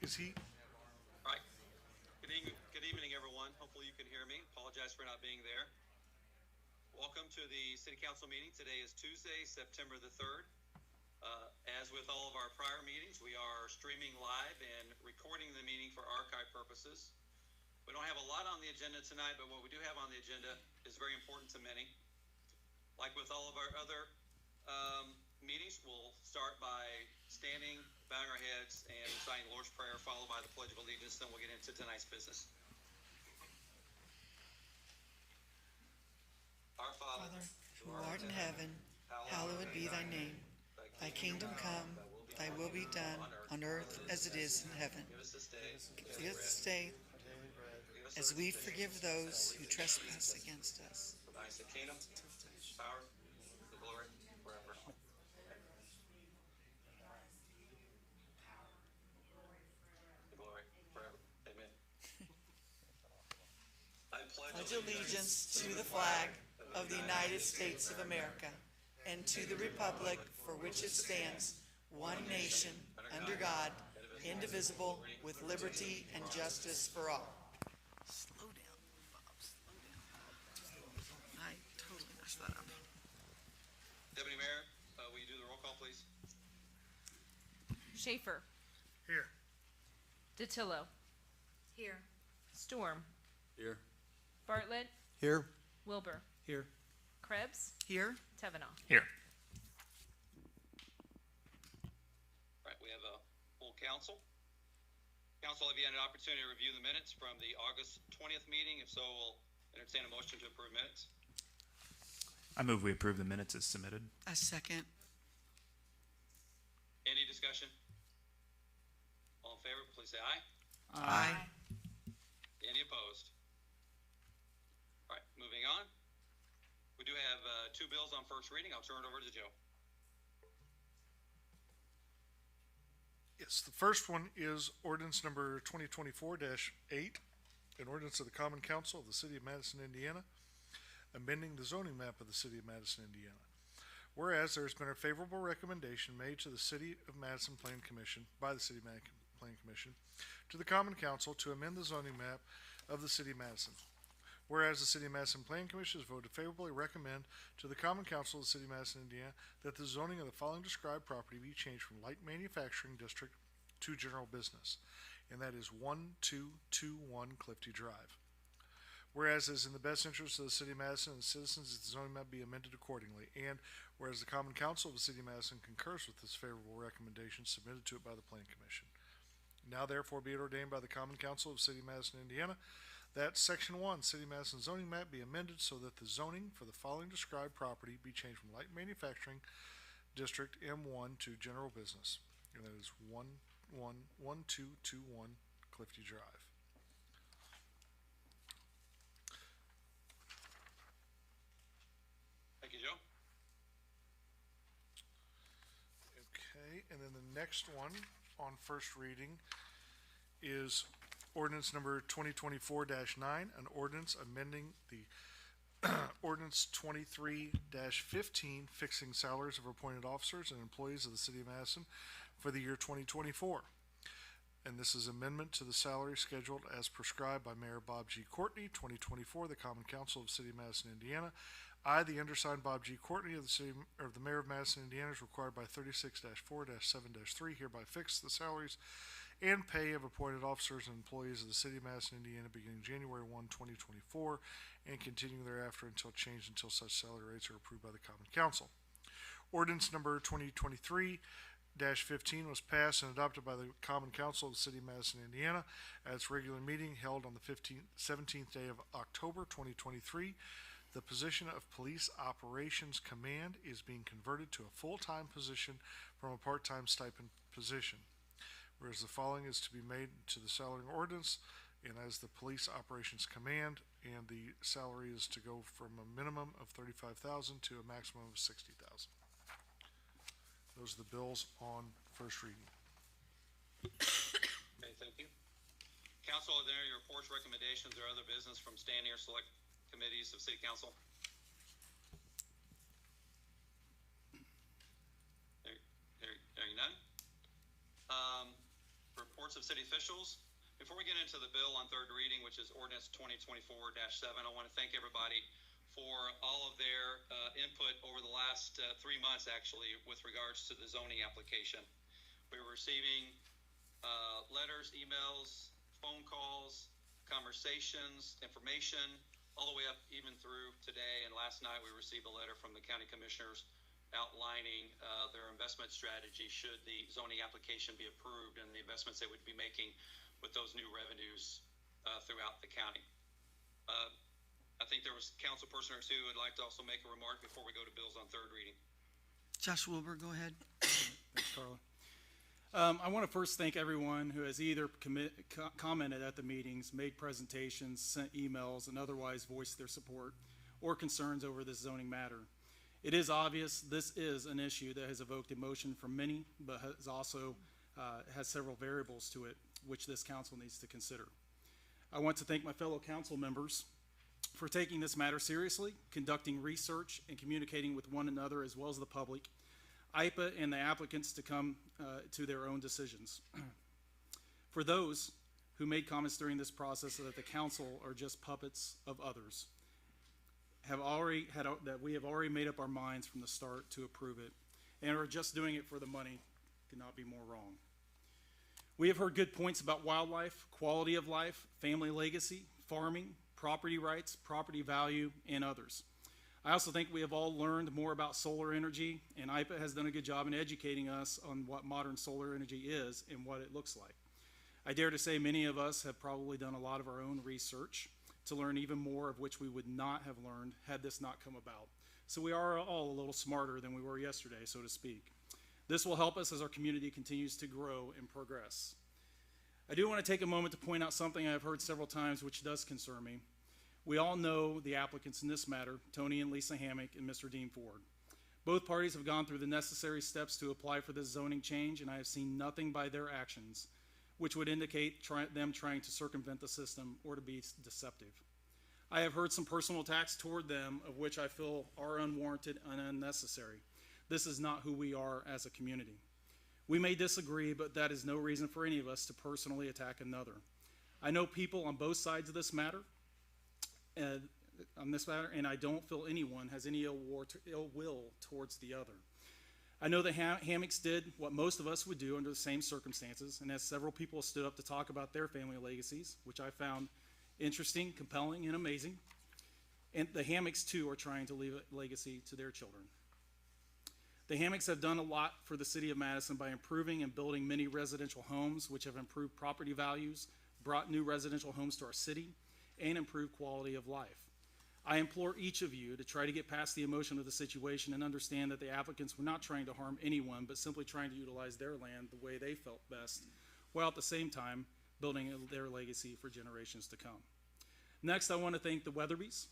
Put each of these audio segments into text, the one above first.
Is he? All right. Good evening, everyone. Hopefully you can hear me. Apologize for not being there. Welcome to the City Council meeting. Today is Tuesday, September the 3rd. As with all of our prior meetings, we are streaming live and recording the meeting for archive purposes. We don't have a lot on the agenda tonight, but what we do have on the agenda is very important to many. Like with all of our other meetings, we'll start by standing, bowing our heads, and reciting the Lord's Prayer, followed by the Pledge of Allegiance. Then we'll get into tonight's business. Our Father, who art in heaven, hallowed be thy name. Thy kingdom come, thy will be done, on earth as it is in heaven. give us this day, Give us this day, as we forgive those who trespass against us. for thine is the kingdom, power, the glory, forever. The glory, forever. Amen. I Pledge allegiance to the flag of the United States of America and to the republic for which it stands, one nation, under God, indivisible, with liberty and justice for all. Slow down, Bob, slow down. I totally messed that up. Deputy Mayor, will you do the roll call, please? Schaefer, Here. DeTillo, Here. Storm, Here. Bartlett, Here. Wilbur, Here. Krebs, Here, Tevenoff. Here. All right, we have a full council. Council, have you had an opportunity to review the minutes from the August 20th meeting? If so, we'll entertain a motion to approve minutes. I move we approve the minutes as submitted. a second. Any discussion? All in favor, please say aye. Aye. Any opposed? All right, moving on. We do have two bills on first reading. I'll turn it over to Joe. Yes, the first one is ordinance number 2024-8, an ordinance of the Common Council of the City of Madison, Indiana, amending the zoning map of the City of Madison, Indiana. Whereas there has been a favorable recommendation made to the City of Madison Plan Commission, by the City of Madison Plan Commission, to the Common Council to amend the zoning map of the City of Madison. Whereas the City of Madison Plan Commission has voted favorably recommend to the Common Council of the City of Madison, Indiana, that the zoning of the following described property be changed from light manufacturing district to general business, and that is 1221 Clifty Drive. Whereas it is in the best interest of the City of Madison and the citizens that the zoning map be amended accordingly, and whereas the Common Council of the City of Madison concurs with this favorable recommendation submitted to it by the Plan Commission. Now therefore be it ordained by the Common Council of the City of Madison, Indiana, that Section 1, City of Madison zoning map be amended so that the zoning for the following described property be changed from light manufacturing district M1 to general business, and that is 1221 Clifty Drive. Thank you, Joe. Okay, and then the next one on first reading is ordinance number 2024-9, an ordinance amending the ordinance 23-15, fixing salaries of appointed officers and employees of the City of Madison for the year 2024. And this is amendment to the salary scheduled as prescribed by Mayor Bob G. Courtney, 2024, the Common Council of the City of Madison, Indiana. I, the undersigned Bob G. Courtney of the Mayor of Madison, Indiana, is required by 36-4-7-3 hereby fix the salaries and pay of appointed officers and employees of the City of Madison, Indiana, beginning January 1, 2024, and continuing thereafter until changed until such salary rates are approved by the Common Council. Ordinance number 2023-15 was passed and adopted by the Common Council of the City of Madison, Indiana, at its regular meeting held on the 17th day of October 2023. The position of Police Operations Command is being converted to a full-time position from a part-time stipend position. Whereas the following is to be made to the salary ordinance, and as the Police Operations Command, and the salary is to go from a minimum of $35,000 to a maximum of $60,000. Those are the bills on first reading. Okay, thank you. Council, are there any reports, recommendations, or other business from standing or select committees of City Council? Hearing none. reports of city officials. Before we get into the bill on third reading, which is ordinance 2024-7, I want to thank everybody for all of their input over the last 3 months, actually, with regards to the zoning application. We were receiving letters, emails, phone calls, conversations, information, all the way up even through today. And last night we received a letter from the county commissioners outlining their investment strategy should the zoning application be approved and the investments they would be making with those new revenues throughout the county. I think there was a council person or two who would like to also make a remark before we go to bills on third reading. Josh Wilbur, go ahead. Thanks, Carla. I want to first thank everyone who has either commented at the meetings, made presentations, sent emails, and otherwise voiced their support or concerns over this zoning matter. It is obvious this is an issue that has evoked emotion from many, but has also has several variables to it, which this council needs to consider. I want to thank my fellow council members for taking this matter seriously, conducting research, and communicating with one another as well as the public, IPA and the applicants to come to their own decisions. For those who made comments during this process that the council are just puppets of others, that we have already made up our minds from the start to approve it, and are just doing it for the money, could not be more wrong. We have heard good points about wildlife, quality of life, family legacy, farming, property rights, property value, and others. I also think we have all learned more about solar energy, and IPA has done a good job in educating us on what modern solar energy is and what it looks like. I dare to say many of us have probably done a lot of our own research to learn even more of which we would not have learned had this not come about. So we are all a little smarter than we were yesterday, so to speak. This will help us as our community continues to grow and progress. I do want to take a moment to point out something I've heard several times which does concern me. We all know the applicants in this matter, Tony and Lisa Hammock and Mr. Dean Ford. Both parties have gone through the necessary steps to apply for this zoning change, and I have seen nothing by their actions which would indicate them trying to circumvent the system or to be deceptive. I have heard some personal attacks toward them of which I feel are unwarranted and unnecessary. This is not who we are as a community. We may disagree, but that is no reason for any of us to personally attack another. I know people on both sides of this matter, and I don't feel anyone has any ill will towards the other. I know the Hammocks did what most of us would do under the same circumstances, and as several people stood up to talk about their family legacies, which I found interesting, compelling, and amazing, and the Hammocks too are trying to leave a legacy to their children. The Hammocks have done a lot for the city of Madison by improving and building many residential homes, which have improved property values, brought new residential homes to our city, and improved quality of life. I implore each of you to try to get past the emotion of the situation and understand that the applicants were not trying to harm anyone, but simply trying to utilize their land the way they felt best, while at the same time building their legacy for generations to come. Next, I want to thank the Weatherbys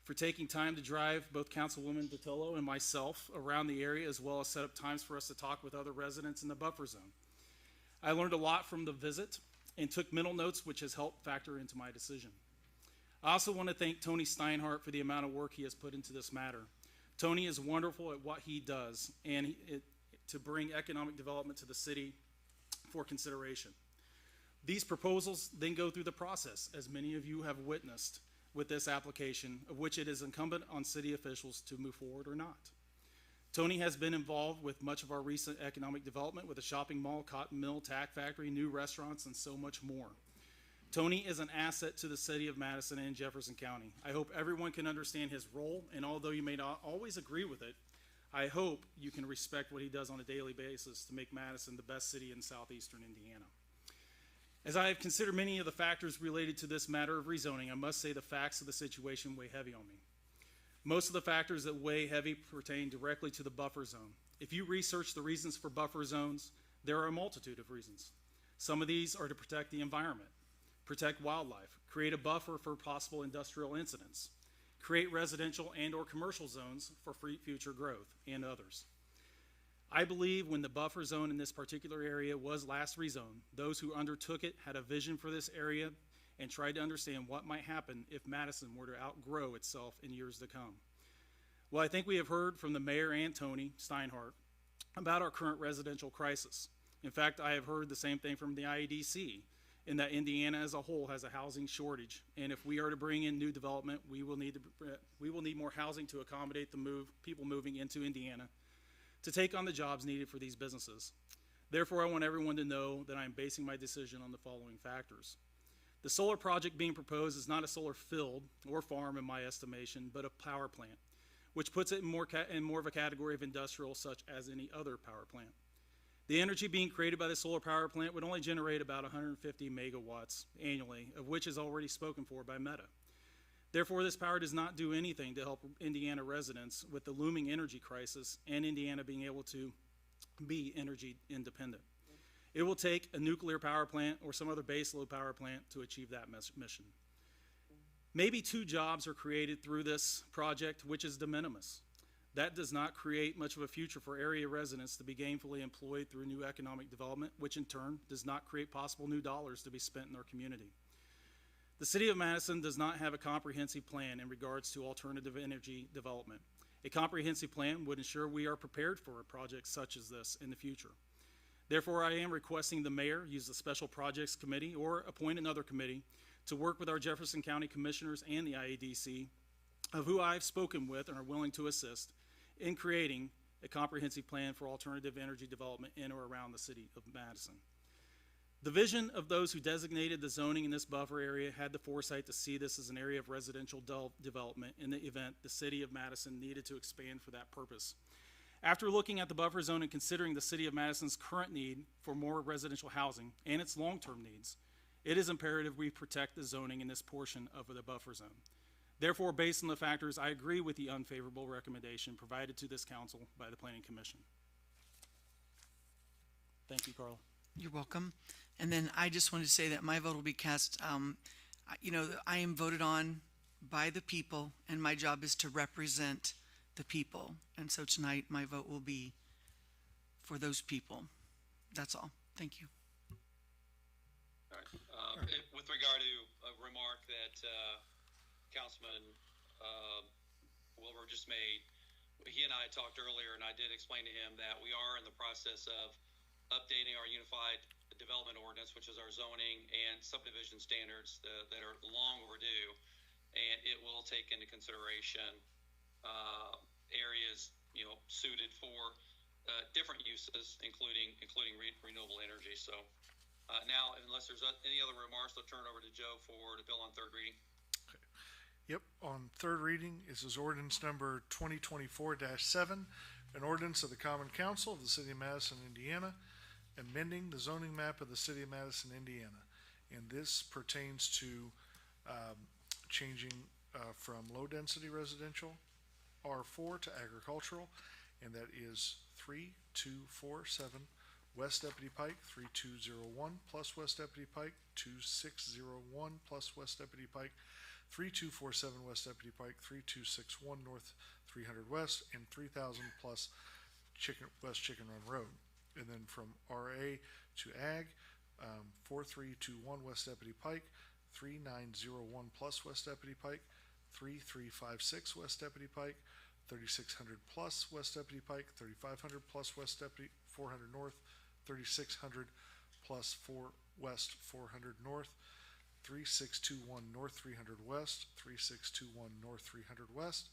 for taking time to drive both Councilwoman Datillo and myself around the area, as well as set up times for us to talk with other residents in the buffer zone. I learned a lot from the visit and took mental notes, which has helped factor into my decision. I also want to thank Tony Steinhardt for the amount of work he has put into this matter. Tony is wonderful at what he does and to bring economic development to the city for consideration. These proposals then go through the process, as many of you have witnessed with this application, of which it is incumbent on city officials to move forward or not. Tony has been involved with much of our recent economic development with a shopping mall, cotton mill, tack factory, new restaurants, and so much more. Tony is an asset to the city of Madison and Jefferson County. I hope everyone can understand his role, and although you may not always agree with it, I hope you can respect what he does on a daily basis to make Madison the best city in southeastern Indiana. As I have considered many of the factors related to this matter of rezoning, I must say the facts of the situation weigh heavy on me. Most of the factors that weigh heavy pertain directly to the buffer zone. If you research the reasons for buffer zones, there are a multitude of reasons. Some of these are to protect the environment, protect wildlife, create a buffer for possible industrial incidents, create residential and or commercial zones for future growth, and others. I believe when the buffer zone in this particular area was last rezoned, those who undertook it had a vision for this area and tried to understand what might happen if Madison were to outgrow itself in years to come. Well, I think we have heard from the mayor and Tony Steinhardt about our current residential crisis. In fact, I have heard the same thing from the IEDC, in that Indiana as a whole has a housing shortage. And if we are to bring in new development, we will need more housing to accommodate the people moving into Indiana to take on the jobs needed for these businesses. Therefore, I want everyone to know that I am basing my decision on the following factors. The solar project being proposed is not a solar field or farm in my estimation, but a power plant, which puts it in more of a category of industrial, such as any other power plant. The energy being created by the solar power plant would only generate about 150 megawatts annually, of which is already spoken for by Meta. Therefore, this power does not do anything to help Indiana residents with the looming energy crisis and Indiana being able to be energy independent. It will take a nuclear power plant or some other baseload power plant to achieve that mission. Maybe 2 jobs are created through this project, which is de minimis. That does not create much of a future for area residents to be gainfully employed through new economic development, which in turn does not create possible new dollars to be spent in our community. The City of Madison does not have a comprehensive plan in regards to alternative energy development. A comprehensive plan would ensure we are prepared for a project such as this in the future. Therefore, I am requesting the mayor use the Special Projects Committee or appoint another committee to work with our Jefferson County Commissioners and the IEDC, of who I've spoken with and are willing to assist in creating a comprehensive plan for alternative energy development in or around the City of Madison. The vision of those who designated the zoning in this buffer area had the foresight to see this as an area of residential development in the event the City of Madison needed to expand for that purpose. After looking at the buffer zone and considering the City of Madison's current need for more residential housing and its long-term needs, it is imperative we protect the zoning in this portion of the buffer zone. Therefore, based on the factors, I agree with the unfavorable recommendation provided to this council by the Planning Commission. Thank you, Carla. You're welcome. And then I just wanted to say that my vote will be cast, I am voted on by the people, and my job is to represent the people. And so tonight, my vote will be for those people. That's all. Thank you. All right. With regard to a remark that Councilman Wilbur just made, he and I talked earlier, and I did explain to him that we are in the process of updating our unified development ordinance, which is our zoning and subdivision standards that are long overdue, and it will take into consideration areas suited for different uses, including renewable energy. So now, unless there's any other remarks, I'll turn it over to Joe for the bill on 3rd reading. Yep, on 3rd reading, this is ordinance number 2024-7, an ordinance of the Common Council of the City of Madison, Indiana, amending the zoning map of the City of Madison, Indiana. And this pertains to changing from low-density residential, R4, to agricultural, and that is 3247 West Deputy Pike, 3201 plus West Deputy Pike, 2601 plus West Deputy Pike, 3247 West Deputy Pike, 3261 North 300 West, and 3000 plus West Chicken Run Road. And then from RA to Ag, 4321 West Deputy Pike, 3901 plus West Deputy Pike, 3356 West Deputy Pike, 3600 plus West Deputy Pike, 3500 plus West Deputy 400 North, 3600 plus 4 West 400 North, 3621 North 300 West, 3621 North 300 West,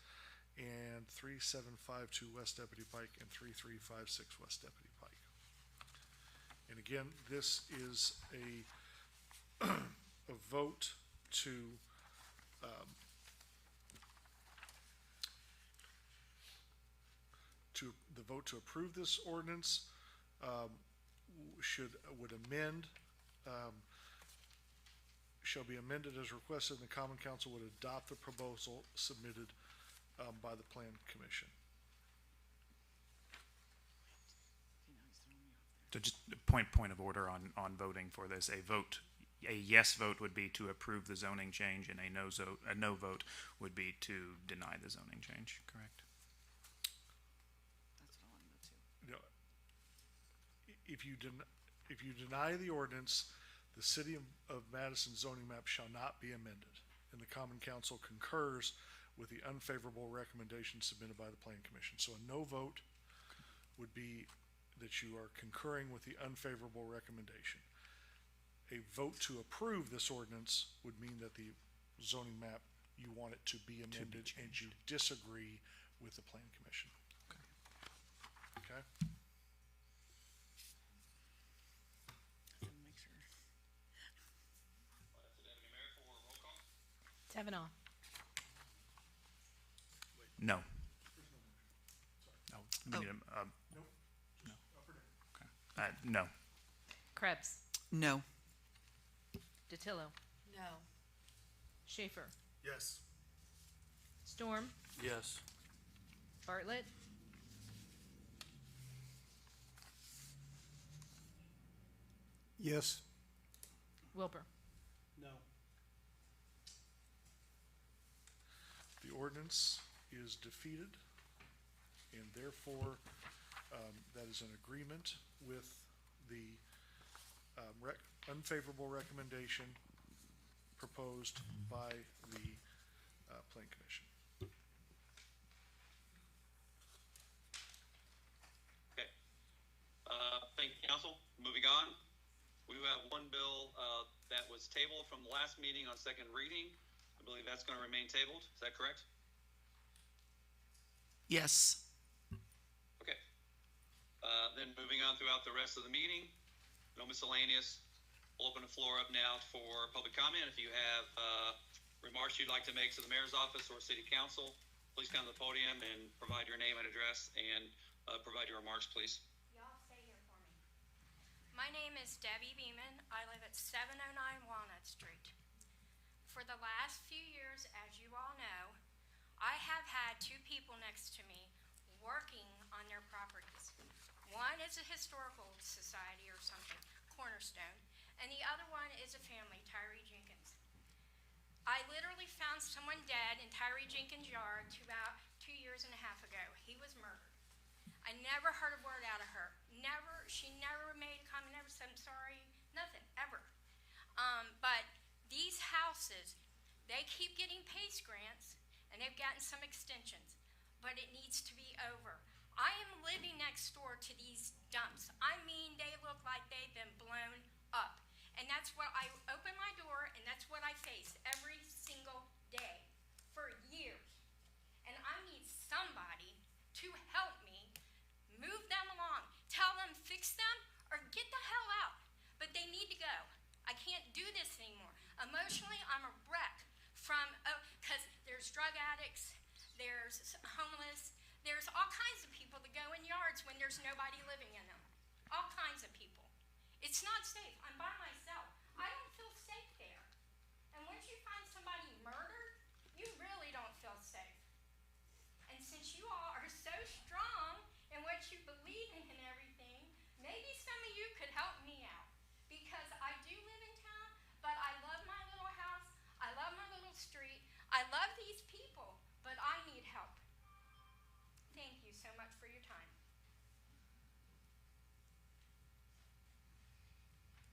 and 3752 West Deputy Pike and 3356 West Deputy Pike. And again, this is a vote to the vote to approve this ordinance would amend shall be amended as requested, and the Common Council would adopt the proposal submitted by the Plan Commission. So just a point of order on voting for this. A yes vote would be to approve the zoning change, and a no vote would be to deny the zoning change, correct? That's what I want to know too. You know, if you deny the ordinance, the City of Madison zoning map shall not be amended, and the Common Council concurs with the unfavorable recommendation submitted by the Plan Commission. So a no vote would be that you are concurring with the unfavorable recommendation. A vote to approve this ordinance would mean that the zoning map, you want it to be amended and you disagree with the plan commission. Okay? Make sure. Deputy Mayor for roll call. Kavanaugh. No. No. We need no. Krebs. No. DeTillo. No. Schaefer. Yes. Storm. Yes. Bartlett. Yes. Wilbur. No. The ordinance is defeated, and therefore, that is an agreement with the unfavorable recommendation proposed by the plan commission. Okay. Thank you, council. Moving on. We have one bill that was tabled from the last meeting on second reading. I believe that's going to remain tabled. Is that correct? Yes. Okay. Then moving on throughout the rest of the meeting, no miscellaneous. We'll open the floor up now for public comment. If you have remarks you'd like to make to the mayor's office or city council, please come to the podium and provide your name and address and provide your remarks, please. Y'all stay here for me. My name is Debbie Beeman. I live at 709 Walnut Street. For the last few years, as you all know, I have had two people next to me working on their properties. One is a historical society or something, Cornerstone, and the other one is a family, Tyree Jenkins. I literally found someone dead in Tyree Jenkins' yard about 2.5 years ago. He was murdered. I never heard a word out of her. She never made a comment, never said I'm sorry, nothing, ever. But these houses, they keep getting PACE grants, and they've gotten some extensions, but it needs to be over. I am living next door to these dumps. I mean, they look like they've been blown up. And that's what I open my door, and that's what I face every single day for years. And I need somebody to help me move them along, tell them fix them, or get the hell out. But they need to go. I can't do this anymore. Emotionally, I'm a wreck because there's drug addicts, there's homeless, there's all kinds of people that go in yards when there's nobody living in them. All kinds of people. It's not safe. I'm by myself. I don't feel safe there. And once you find somebody murdered, you really don't feel safe. And since you all are so strong in what you believe in and everything, maybe some of you could help me out. Because I do live in town, but I love my little house. I love my little street. I love these people, but I need help. Thank you so much for your time.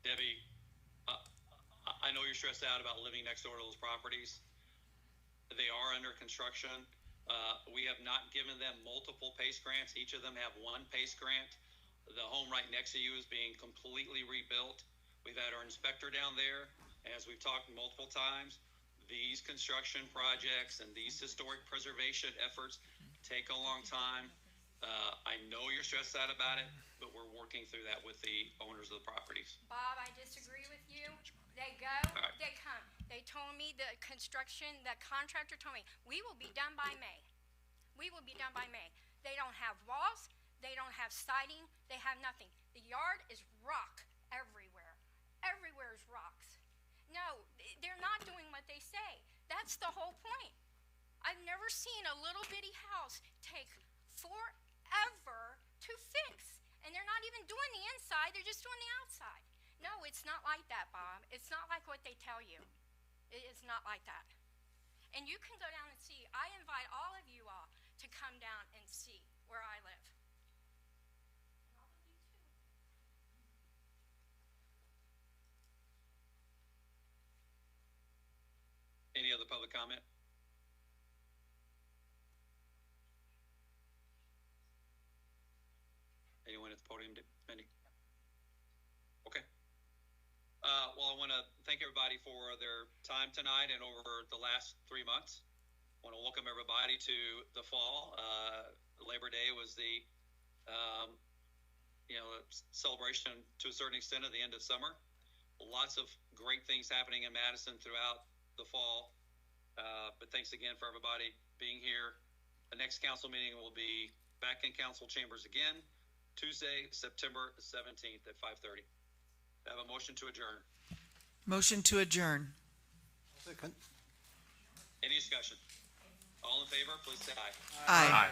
Debbie, I know you're stressed out about living next door to those properties. They are under construction. We have not given them multiple PACE grants. Each of them have one PACE grant. The home right next to you is being completely rebuilt. We've had our inspector down there. As we've talked multiple times, these construction projects and these historic preservation efforts take a long time. I know you're stressed out about it, but we're working through that with the owners of the properties. Bob, I disagree with you. They go, right. they come. They told me the contractor told me, we will be done by May. We will be done by May. They don't have walls. They don't have siding. They have nothing. The yard is rock everywhere. Everywhere is rocks. No, they're not doing what they say. That's the whole point. I've never seen a little bitty house take forever to fix. And they're not even doing the inside, they're just doing the outside. No, it's not like that, Bob. It's not like what they tell you. It is not like that. And you can go down and see. I invite all of you all to come down and see where I live. And all of you too. Any other public comment? Anyone at the podium, Mindy? Okay. Well, I want to thank everybody for their time tonight and over the last 3 months. I want to welcome everybody to the fall. Labor Day was the celebration to a certain extent of the end of summer. Lots of great things happening in Madison throughout the fall. But thanks again for everybody being here. The next council meeting will be back in council chambers again, Tuesday, September 17th at 5:30. I have a motion to adjourn. Motion to adjourn. Any discussion? All in favor, please say aye. Aye. Aye.